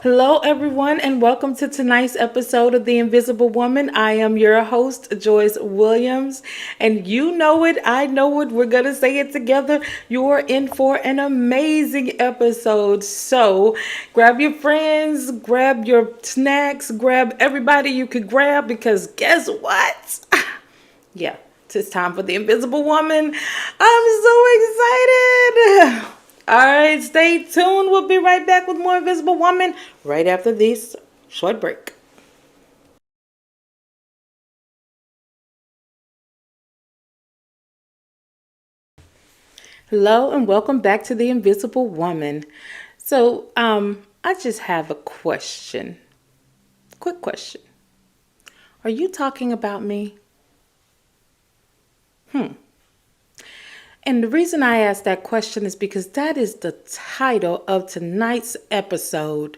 Hello, everyone, and welcome to tonight's episode of The Invisible Woman. I am your host, Joyce Williams, and you know it, I know it, we're going to say it together. You're in for an amazing episode. So grab your friends, grab your snacks, grab everybody you could grab, because guess what? Yeah, it's time for The Invisible Woman. I'm so excited. All right, stay tuned. We'll be right back with more Invisible Woman right after this short break. Hello and welcome back to The Invisible Woman. I just have a question. Quick question. Are you talking about me? And the reason I ask that question is because that is the title of tonight's episode.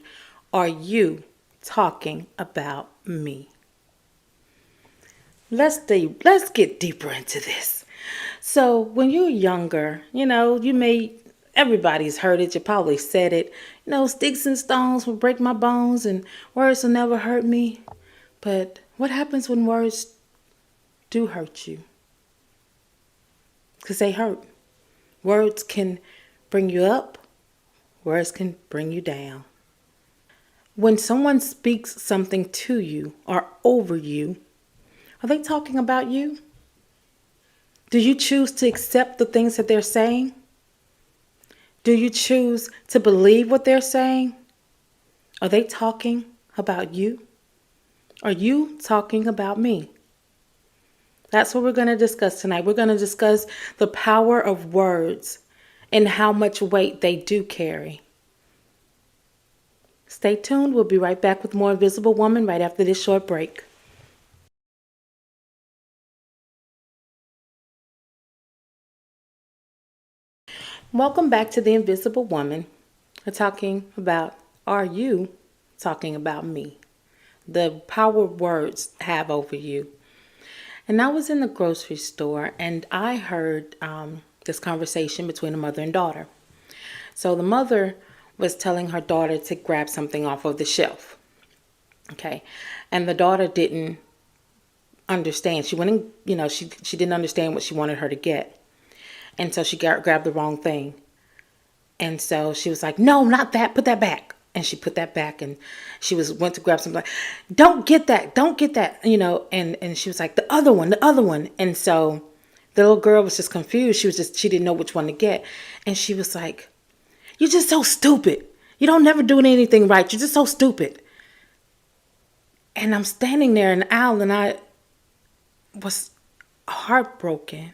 Are you talking about me? Let's get deeper into this. So when you're younger, everybody's heard it. You probably said it. Sticks and stones will break my bones, and words will never hurt me. But what happens when words do hurt you? Because they hurt. Words can bring you up. Words can bring you down. When someone speaks something to you or over you, are they talking about you? Do you choose to accept the things that they're saying? Do you choose to believe what they're saying? Are they talking about you? Are you talking about me? That's what we're going to discuss tonight. We're going to discuss the power of words and how much weight they do carry. Stay tuned. We'll be right back with more Invisible Woman right after this short break. Welcome back to The Invisible Woman. We're talking about, are you talking about me? The power words have over you. And I was in the grocery store and I heard this conversation between a mother and daughter. So the mother was telling her daughter to grab something off of the shelf. Okay. And the daughter didn't understand. She went and, she didn't understand what she wanted her to get. And so she grabbed the wrong thing. And so she was like, no, not that. Put that back. And she put that back and went to grab something like, don't get that, and she was like, the other one. And so the little girl was just confused. She didn't know which one to get. And she was like, you're just so stupid. You don't never do anything right. You're just so stupid. And I'm standing there in the aisle and I was heartbroken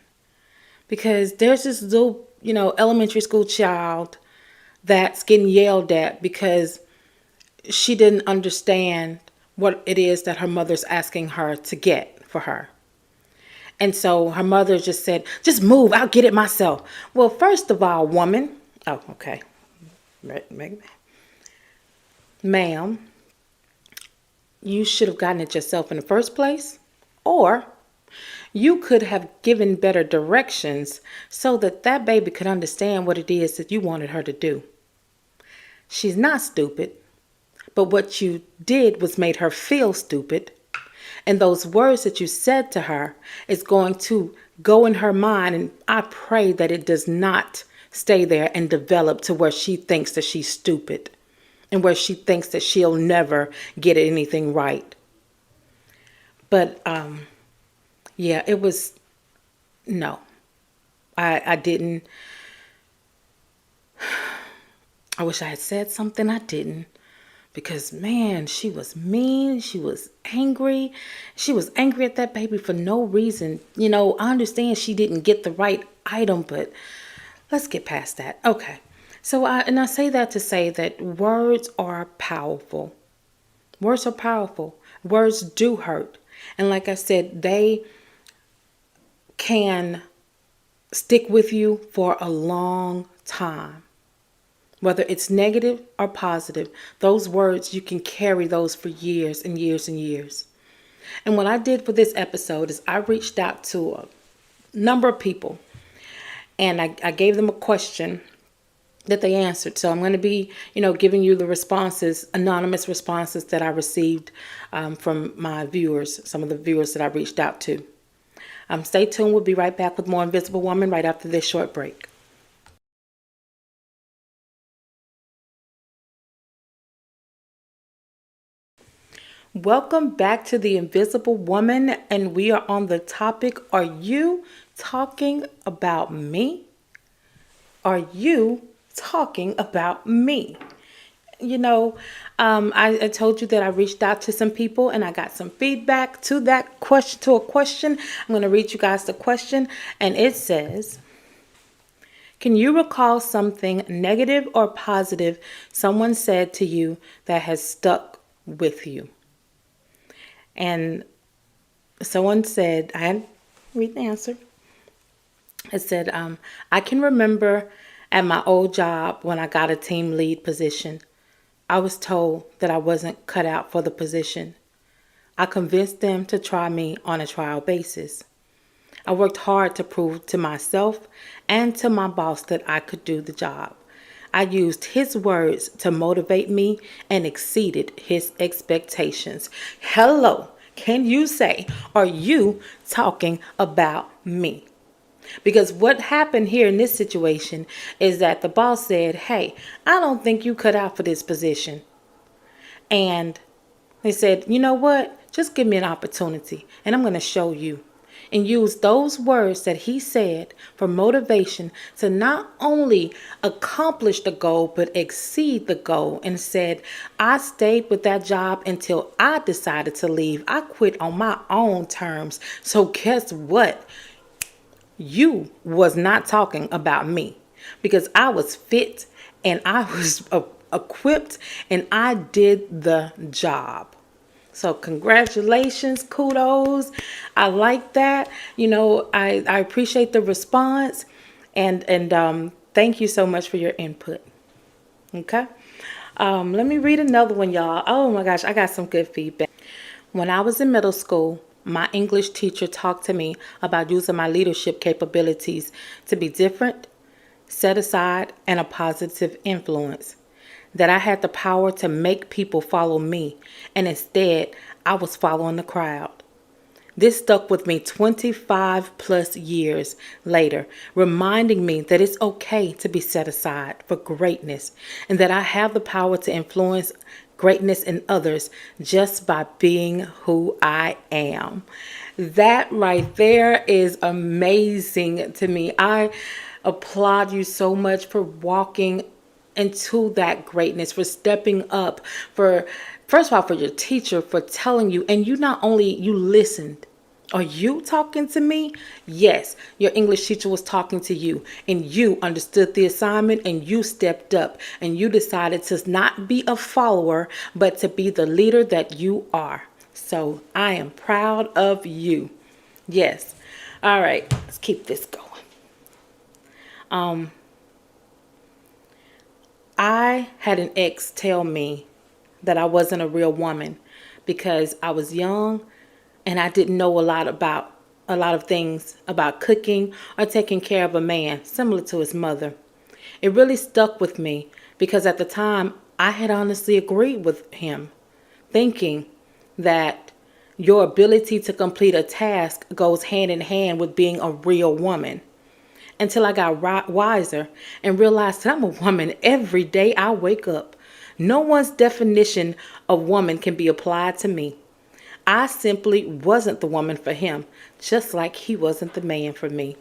because there's this little, elementary school child that's getting yelled at because she didn't understand what it is that her mother's asking her to get for her. And so her mother just said, just move, I'll get it myself. Well, first of all, woman, oh, okay. Ma'am, you should have gotten it yourself in the first place, or you could have given better directions so that that baby could understand what it is that you wanted her to do. She's not stupid, but what you did was made her feel stupid. And those words that you said to her is going to go in her mind. And I pray that it does not stay there and develop to where she thinks that she's stupid and where she thinks that she'll never get anything right. But, yeah, it was, no, I didn't. I wish I had said something. I didn't. Because, man, she was mean. She was angry. She was angry at that baby for no reason. I understand she didn't get the right item, but let's get past that. Okay. So, I say that to say that words are powerful. Words are powerful. Words do hurt. And like I said, they can stick with you for a long time. Whether it's negative or positive, those words, you can carry those for years and years and years. And what I did for this episode is I reached out to a number of people and I gave them a question. that they answered. So I'm going to be, giving you the responses, anonymous responses that I received from my viewers, some of the viewers that I reached out to. Stay tuned. We'll be right back with more Invisible Woman right after this short break. Welcome back to the Invisible Woman, and we are on the topic, are you talking about me? Are you talking about me? I told you that I reached out to some people and I got some feedback to that question, to a question. I'm going to read you guys the question, and it says, can you recall something negative or positive someone said to you that has stuck with you? And someone said, I had to read the answer. It said, I can remember at my old job when I got a team lead position, I was told that I wasn't cut out for the position. I convinced them to try me on a trial basis. I worked hard to prove to myself and to my boss that I could do the job. I used his words to motivate me and exceeded his expectations. Hello, can you say, are you talking about me? Because what happened here in this situation is that the boss said, hey, I don't think you cut out for this position. And they said, you know what? Just give me an opportunity and I'm going to show you. And use those words that he said for motivation to not only accomplish the goal, but exceed the goal. And said, I stayed with that job until I decided to leave. I quit on my own terms. So guess what? You was not talking about me, because I was fit and I was equipped and I did the job. So congratulations, kudos. I like that. I appreciate the response, and thank you so much for your input. Okay. Let me read another one, y'all. Oh my gosh, I got some good feedback. When I was in middle school, my English teacher talked to me about using my leadership capabilities to be different, set aside, and a positive influence. That I had the power to make people follow me, and instead, I was following the crowd. This stuck with me 25 plus years later, reminding me that it's okay to be set aside for greatness and that I have the power to influence greatness in others just by being who I am. That right there is amazing to me. I applaud you so much for walking into that greatness, for stepping up, for first of all, for your teacher, for telling you, and you not only, you listened. Are you talking to me? Yes, your English teacher was talking to you, and you understood the assignment, and you stepped up, and you decided to not be a follower, but to be the leader that you are. So I am proud of you. Yes. All right, let's keep this going. I had an ex tell me that I wasn't a real woman because I was young and I didn't know a lot of things about cooking or taking care of a man, similar to his mother. It really stuck with me because at the time I had honestly agreed with him, thinking that your ability to complete a task goes hand in hand with being a real woman. Until I got wiser and realized that I'm a woman every day I wake up. No one's definition of woman can be applied to me. I simply wasn't the woman for him, just like he wasn't the man for me.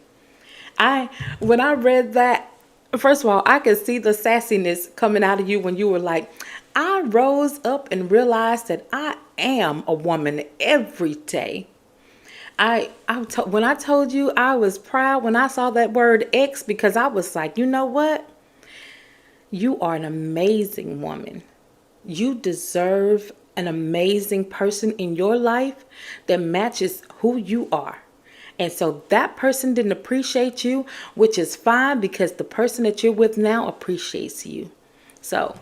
When I read that, first of all, I could see the sassiness coming out of you when you were like, I rose up and realized that I am a woman every day. When I told you I was proud when I saw that word X, because I was like, you know what? You are an amazing woman. You deserve an amazing person in your life that matches who you are. And so that person didn't appreciate you, which is fine because the person that you're with now appreciates you. So,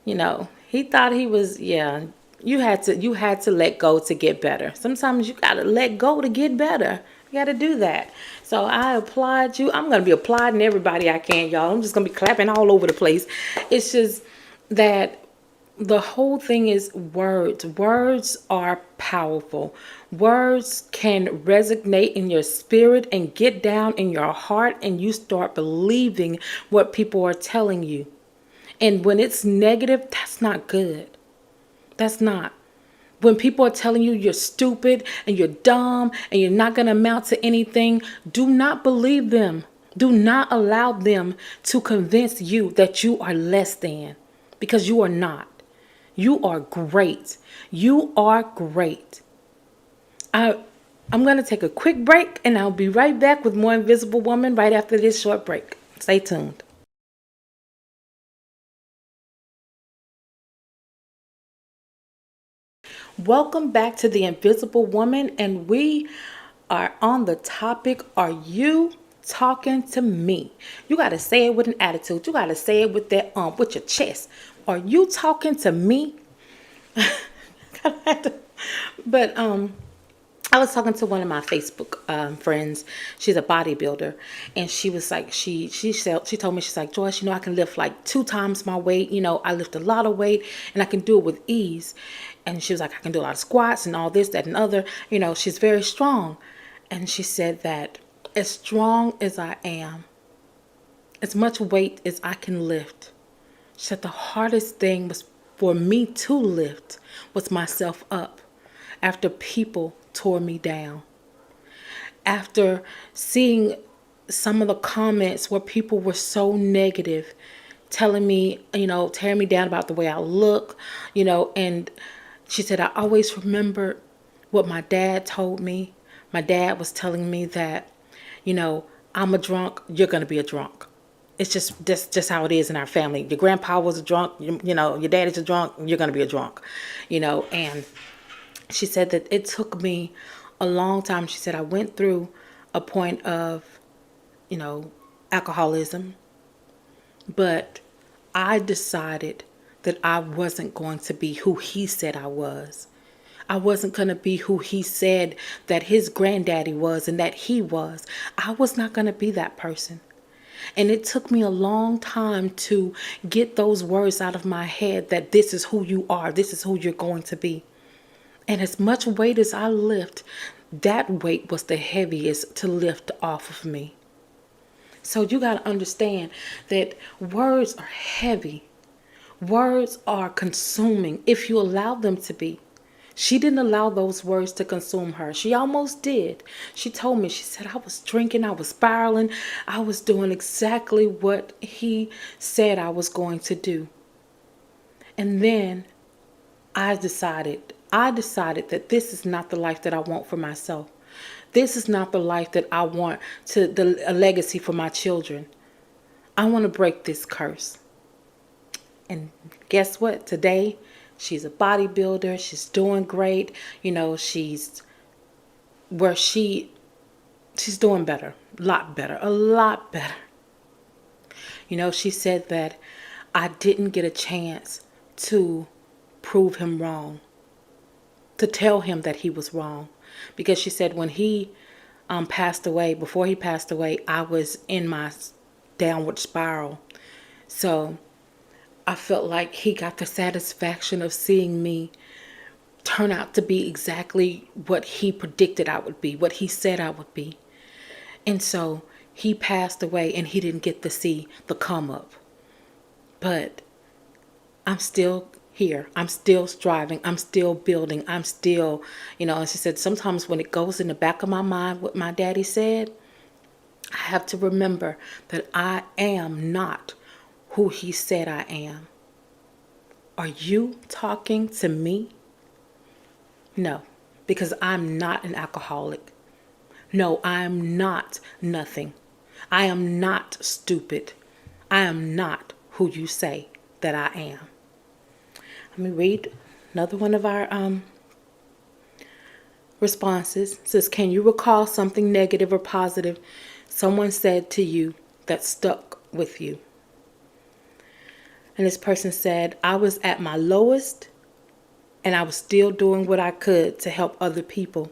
he thought he was, yeah, you had to let go to get better. Sometimes you got to let go to get better. You got to do that. So I applaud you. I'm going to be applauding everybody I can, y'all. I'm just going to be clapping all over the place. It's just that the whole thing is words. Words are powerful. Words can resonate in your spirit and get down in your heart, and you start believing what people are telling you. And when it's negative, that's not good. That's not. When people are telling you you're stupid and you're dumb and you're not going to amount to anything, do not believe them. Do not allow them to convince you that you are less than, because you are not. You are great. You are great. I'm going to take a quick break, and I'll be right back with more Invisible Woman right after this short break. Stay tuned. Welcome back to the Invisible Woman, and we are on the topic, are you talking to me? You got to say it with an attitude. You got to say it with that with your chest. Are you talking to me? But I was talking to one of my Facebook friends. She's a bodybuilder, and she was like, she told me, she's like, Joyce, I can lift like 2 times my weight. I lift a lot of weight, and I can do it with ease. And she was like, I can do a lot of squats and all this, that, and other. She's very strong. And she said that as strong as I am, as much weight as I can lift, she said the hardest thing was for me to lift was myself up after people tore me down. After seeing some of the comments where people were so negative, telling me, tearing me down about the way I look, and she said, I always remember what my dad told me. My dad was telling me that, I'm a drunk, you're going to be a drunk. It's just how it is in our family. Your grandpa was a drunk, your dad is a drunk, you're going to be a drunk, and she said that it took me a long time. She said I went through a point of, alcoholism, but I decided that I wasn't going to be who he said I was. I wasn't going to be who he said that his granddaddy was and that he was. I was not going to be that person. And it took me a long time to get those words out of my head that this is who you are. This is who you're going to be. And as much weight as I lift, that weight was the heaviest to lift off of me. So you got to understand that words are heavy. Words are consuming if you allow them to be. She didn't allow those words to consume her. She almost did. She told me, she said, I was drinking, I was spiraling, I was doing exactly what he said I was going to do. And then I decided that this is not the life that I want for myself. This is not the life that I want a legacy for my children. I want to break this curse. And guess what? Today, she's a bodybuilder. She's doing great. She's doing better, a lot better. She said that I didn't get a chance to prove him wrong, to tell him that he was wrong. Because she said when he passed away, before he passed away, I was in my downward spiral. So I felt like he got the satisfaction of seeing me turn out to be exactly what he predicted I would be, what he said I would be. And so he passed away and he didn't get to see the come up. But I'm still here. I'm still striving. I'm still building. I'm still, and she said, sometimes when it goes in the back of my mind, what my daddy said, I have to remember that I am not who he said I am. Are you talking to me? No, because I'm not an alcoholic. No, I am not nothing. I am not stupid. I am not who you say that I am. Let me read another one of our responses. It says, can you recall something negative or positive someone said to you that stuck with you? And this person said, I was at my lowest and I was still doing what I could to help other people.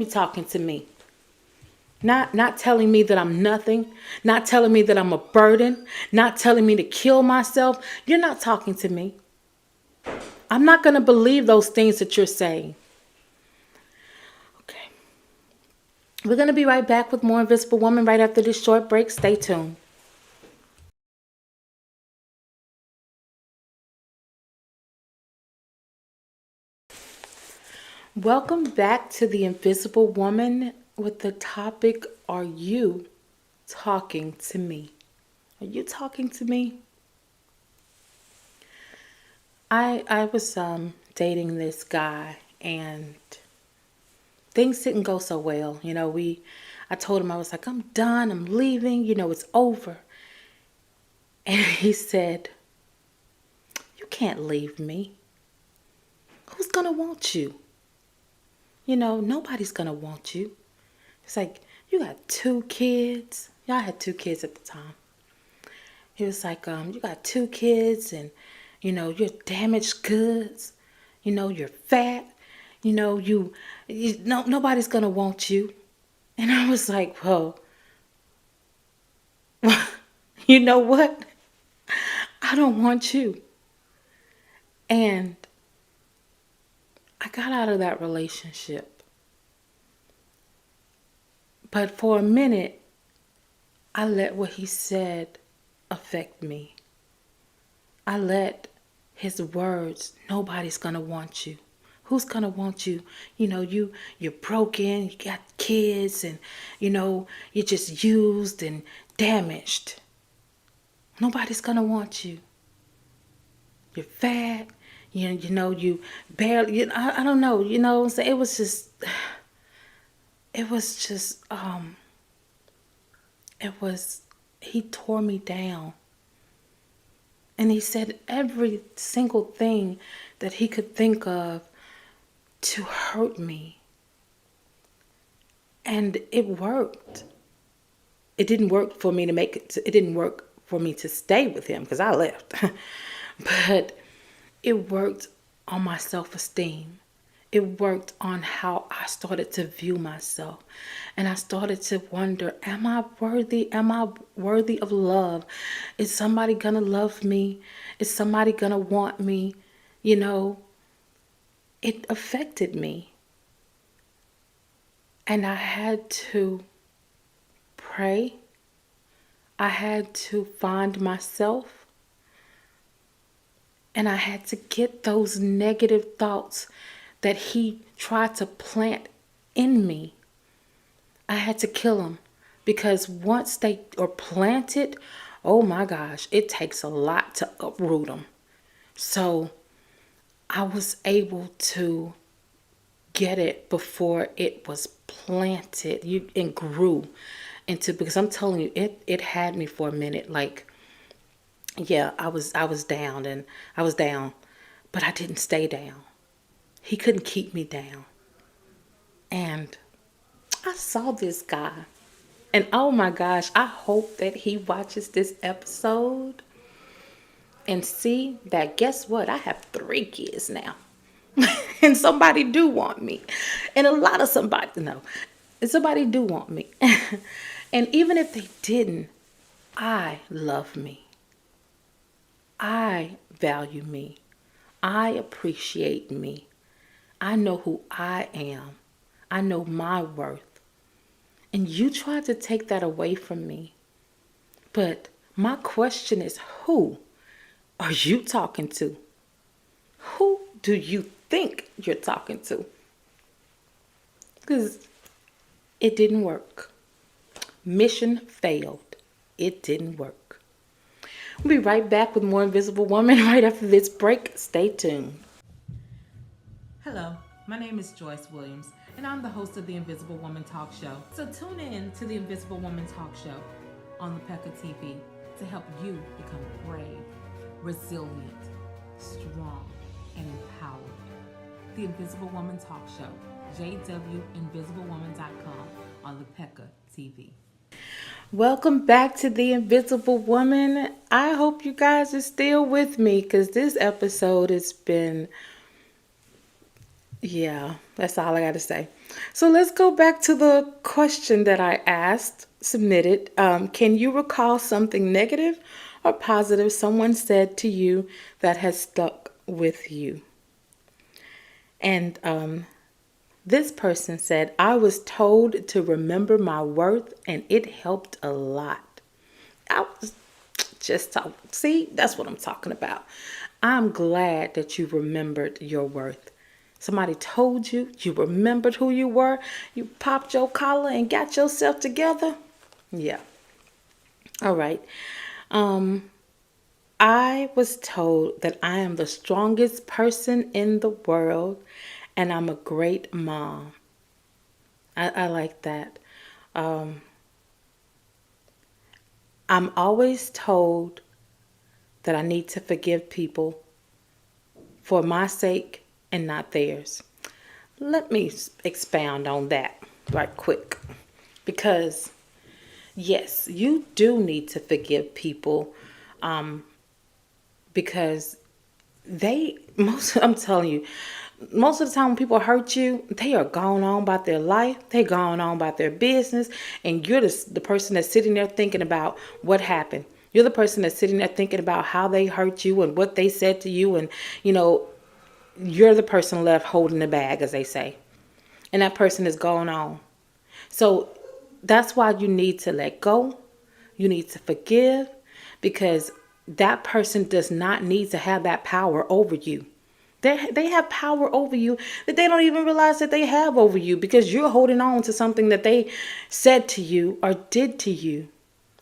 be talking to me. Not telling me that I'm nothing, not telling me that I'm a burden, not telling me to kill myself. You're not talking to me. I'm not going to believe those things that you're saying. Okay. We're going to be right back with more Invisible Woman right after this short break. Stay tuned. Welcome back to the Invisible Woman with the topic, are you talking to me? Are you talking to me? I was dating this guy, and things didn't go so well. I told him, I was like, I'm done, I'm leaving, it's over. And he said, you can't leave me. Who's gonna want you? Nobody's gonna want you. It's like, you got 2 kids. Y'all had 2 kids at the time. He was like, you got 2 kids, and you're damaged goods. You're fat. Nobody's gonna want you. And I was like, well, you know what? I don't want you. And I got out of that relationship. But for a minute, I let what he said affect me. I let his words, nobody's gonna want you. Who's gonna want you? You're broken, you got kids, and you're just used and damaged. Nobody's gonna want you. You're fat, you barely, I don't know, so it was just, he tore me down. And he said every single thing that he could think of to hurt me. And it worked. It didn't work for me it didn't work for me to stay with him because I left. But it worked on my self-esteem. It worked on how I started to view myself. And I started to wonder, am I worthy? Am I worthy of love? Is somebody gonna love me? Is somebody gonna want me? It affected me. And I had to pray. I had to find myself. And I had to get those negative thoughts that he tried to plant in me. I had to kill them, because once they are planted, oh my gosh, it takes a lot to uproot them. So I was able to get it before it was planted and grew into, because I'm telling you, it had me for a minute. Like, yeah, I was down, and I was down, but I didn't stay down. He couldn't keep me down. And I saw this guy, and oh my gosh, I hope that he watches this episode and see that, guess what? I have 3 kids now. And somebody do want me. And a lot of somebody do want me. And even if they didn't, I love me. I value me. I appreciate me. I know who I am. I know my worth. And you tried to take that away from me. But my question is, who are you talking to? Who do you think you're talking to? Because it didn't work. Mission failed. It didn't work. We'll be right back with more Invisible Woman right after this break. Stay tuned. Hello, my name is Joyce Williams, and I'm the host of the Invisible Woman Talk Show. So tune in to the Invisible Woman Talk Show on the Pekka TV to help you become brave, resilient, strong, and empowered. The Invisible Woman Talk Show, jwinvisiblewoman.com on the Pekka TV. Welcome back to the Invisible Woman. I hope you guys are still with me, because this episode has been Yeah, that's all I got to say. So let's go back to the question that I asked, submitted. Can you recall something negative or positive someone said to you that has stuck with you? And this person said, I was told to remember my worth and it helped a lot. I was just talking. See, that's what I'm talking about. I'm glad that you remembered your worth. Somebody told you, you remembered who you were, you popped your collar and got yourself together. Yeah. All right. Um, I was told that I am the strongest person in the world and I'm a great mom. I like that. Um, I'm always told that I need to forgive people for my sake and not theirs. Let me expound on that right quick. Because, yes, you do need to forgive people um, because I'm telling you, most of the time when people hurt you, they are going on about their life, they going on about their business, and you're the person that's sitting there thinking about what happened. You're the person that's sitting there thinking about how they hurt you and what they said to you, and you know, you're the person left holding the bag, as they say, and that person is going on. So that's why you need to let go. You need to forgive because that person does not need to have that power over you. They have power over you that they don't even realize that they have over you because you're holding on to something that they said to you or did to you.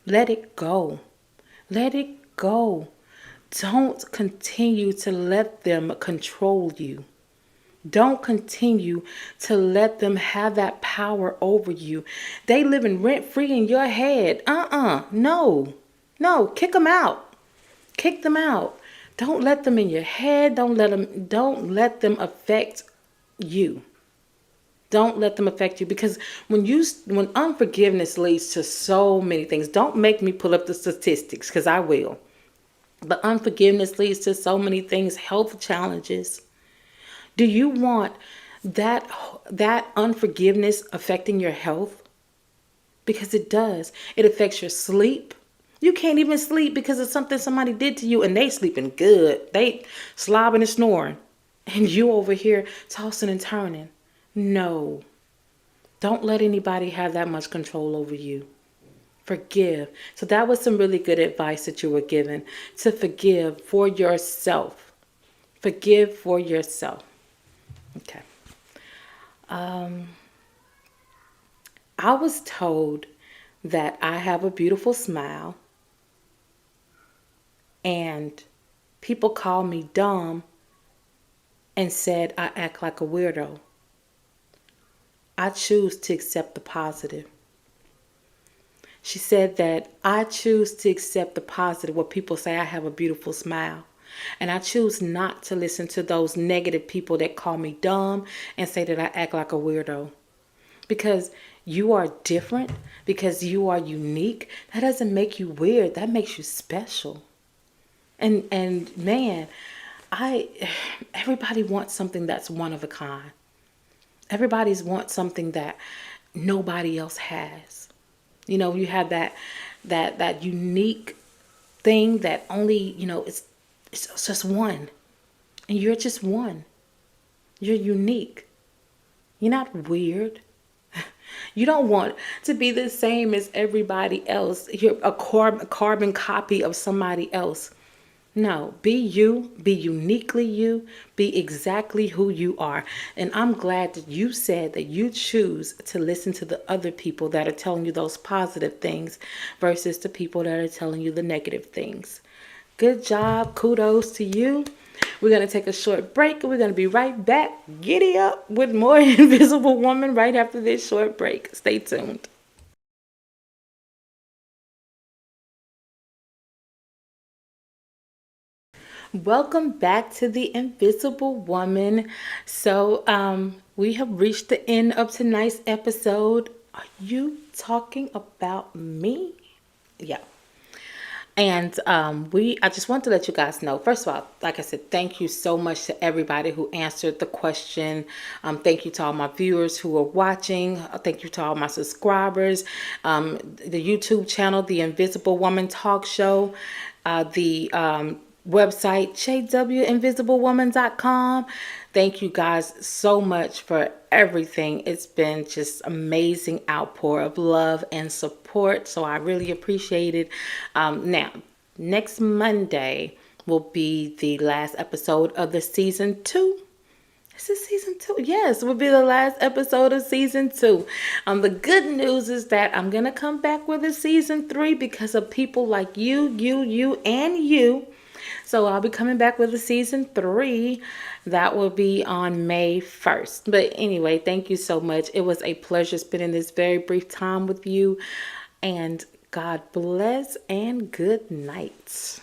Let it go. Let it go. Don't continue to let them control you. Don't continue to let them have that power over you. They living rent free in your head. No. No, kick them out. Kick them out. Don't let them in your head. Don't let them affect you. Don't let them affect you because when unforgiveness leads to so many things, don't make me pull up the statistics because I will. But unforgiveness leads to so many things, health challenges. Do you want that that unforgiveness affecting your health? Because it does. It affects your sleep. You can't even sleep because of something somebody did to you and they sleeping good. They slobbing and snoring. And you over here tossing and turning. No. Don't let anybody have that much control over you. Forgive. So that was some really good advice that you were given to forgive for yourself. Forgive for yourself. Okay. I was told that I have a beautiful smile and people call me dumb and said I act like a weirdo. I choose to accept the positive. She said that I choose to accept the positive where people say I have a beautiful smile. And I choose not to listen to those negative people that call me dumb and say that I act like a weirdo. Because you are different, because you are unique, that doesn't make you weird. That makes you special. And man, I everybody wants something that's one of a kind. Everybody's wants something that nobody else has. You know, you have that unique thing that only, it's just one. And you're just one. You're unique. You're not weird. You don't want to be the same as everybody else. You're a carbon copy of somebody else. No, be you, be uniquely you, be exactly who you are. And I'm glad that you said that you choose to listen to the other people that are telling you those positive things versus the people that are telling you the negative things. Good job. Kudos to you. We're going to take a short break and we're going to be right back. Giddy up with more Invisible Woman right after this short break. Stay tuned. Welcome back to the Invisible Woman. So, we have reached the end of tonight's episode. Are you talking about me? Yeah. And I just want to let you guys know, first of all, like I said, thank you so much to everybody who answered the question. Thank you to all my viewers who are watching. Thank you to all my subscribers. The YouTube channel, The Invisible Woman Talk Show, the website, jwinvisiblewoman.com. Thank you guys so much for everything. It's been just amazing outpour of love and support. So I really appreciate it. Now, next Monday will be the last episode of the season 2. Is this season 2? Yes, it will be the last episode of season 2. The good news is that I'm going to come back with a season 3 because of people like you, and you. So I'll be coming back with a season 3. That will be on May 1st. But anyway, thank you so much. It was a pleasure spending this very brief time with you. And God bless and good night.